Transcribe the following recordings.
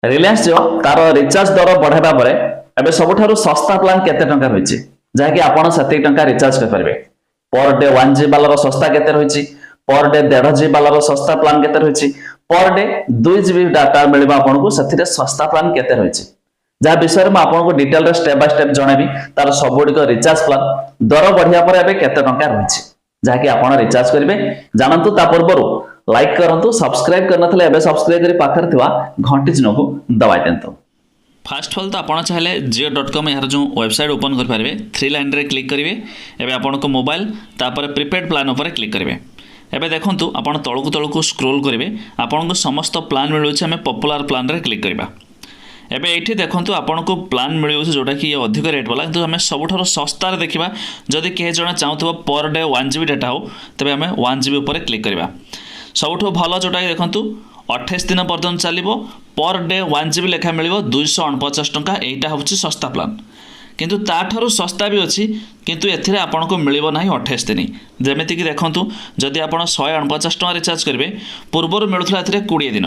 रिलायंस जिओ तार रिचार्ज दर बढ़ाइबा परे एबे सबुठारु सस्ता प्लान केते टंका रहिछि जाकि आपण सेति टंका रिचार्ज कर परबे। पर डे 1 GB वाला सस्ता केते रहिछि, पर डे 1.5 GB वाला सस्ता प्लान केते रहिछि, पर डे 2 GB डाटा मिलबा आपण को सेतिरे सस्ता प्लान केते रहिछि। जा विषय में आपको डिटेल रे स्टेप बाय स्टेप जणाबी तार सबुडी को रिचार्ज प्लान दर बढ़िया पर एबे केते टंका रहिछि जाकि आपण रिचार्ज करिवे। जानंतु ता पूर्वरु लाइक करंतु, सब्सक्राइब करनथले एबे सब्सक्राइब करी पाखर थिवा घंटी चिन्ह को दबाइ देंतु। फास्ट ऑफ ऑल तो आप चाहे जियो.com यार जो वेबसाइट ओपन कर पारे 3 लाइन रे क्लिक करेंगे। एवं आपन को मोबाइल तापर प्रीपेड प्लान उपर क्लिक करेंगे। एबे देखंतु आपन तळकु तळकु स्क्रोल करेंगे, आपन को समस्त प्लान मिलुछि। हमें पॉपुलर प्लान रे क्लिक करबा। एबे एठी देखंतु आपन को प्लान मिलुछि जोटा कि अधिक रेट वाला, किंतु हमें सबुठारो सस्ता रे देखिबा। जदि के जण चाहूथबो पर डे 1 GB डाटा हो तबे हमें 1 GB उपर क्लिक करबा। सबुठो भलो जोटा कि देखंतु 28 दिन पर्यटन चलो पर डे 1 GB लेखा मिल 249 टंका। यहाँ हूँ सस्ता प्लान, किंतु ताठारु सस्ता भी अच्छी, किंतु एथिरे आपन को मिलिबो नाही 28 दिन। जेमिति कि देखंतु जदि आपन 149 टंका रिचार्ज करेंगे, पूर्वर मिलुथला एथिरे 20 दिन,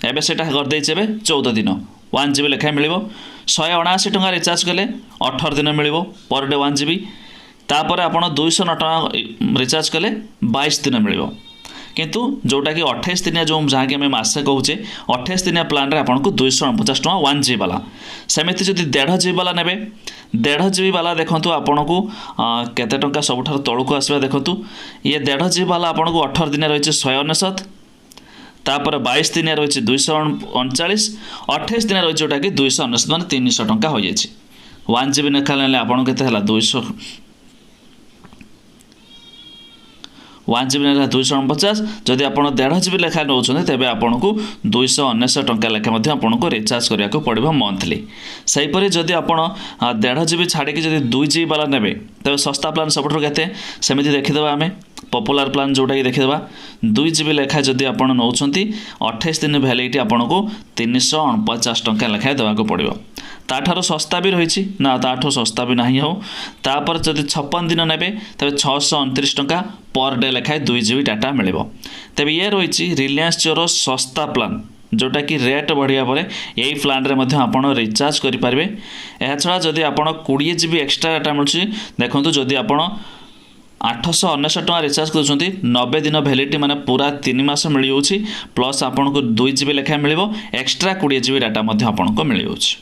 एबे सेटा कर देइछे एबे 14 दिन 1 GB लेखा मिलिबो। 179 टंका रिचार्ज कले 18 दिन मिलिबो पर डे 1 GB। तापर आपन 209 टंका रिचार्ज कले 22 दिन मिलिबो। किंतु जोटा कि 28 दिनिया जो जहाँ कि मसे कहूचे 28 दिनिया प्लान रे आपन को 249 टंका 1 GB वाला। सेमिति जदि 1.5 GB वाला नेबे, 1.5 GB वाला देखंतु आपन को केते टंका सबुठार तळको आसबा। देखंतु ये 1.5 GB वाला आपन को 18 दिन रहिছে 199, तापर 22 दिन रहिছে 239, 28 दिन रहिছে जोटा कि 299 माने 300 टंका हो जायछि। 1 GB नेखा लेले आपन केते हला 1 GB लेखा 249। जदि आप 1.5 GB लेखा नौ तेज आपको 299 टंका लेखा आपको रिचार्ज करने को पड़ो मंथली। सेहीपरि जदि आप 1.5 GB छाड़ी जब 2 GB वाला ने तेज सस्ता प्लान सबुठ के सेमती देखीदे। आम पॉपुलर प्लान जोटा कि देखीदे 2 GB लेखा जदि आप नौ 28 दिन भैलिडिटी आपको 349 टंका लेखा देवाक पड़ो। ताठारो सस्ता भी रही ना, ताठो सस्ता भी नहीं हो। तापर जदि 56 दिन ने तेज 629 टंका पर डे लेखाए 2 GB डाटा मिल। तेज ये रही रिलायंस जिओ सस्ता प्लान जोटा कि रेट बढ़िया पर यही प्लान रे मध्य आपण रिचार्ज करेंगे। यह छड़ा जदि आप 20 GB एक्सट्रा डाटा मिलूँ, देखो जदि आप 899 टंका रिचार्ज कर 90 दिन भैलिडिटी माने पूरा 3 मास मिल जाऊँगी। प्लस आपन को 2 GB लेखाए मिल, एक्सट्रा 20 GB डाटा आपन को मिल जाऊँगी।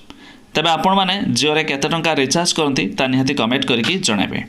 तेबे आपण माने जिओ रे केते टंका रिचार्ज करती निहाती कमेंट करके जणाबे।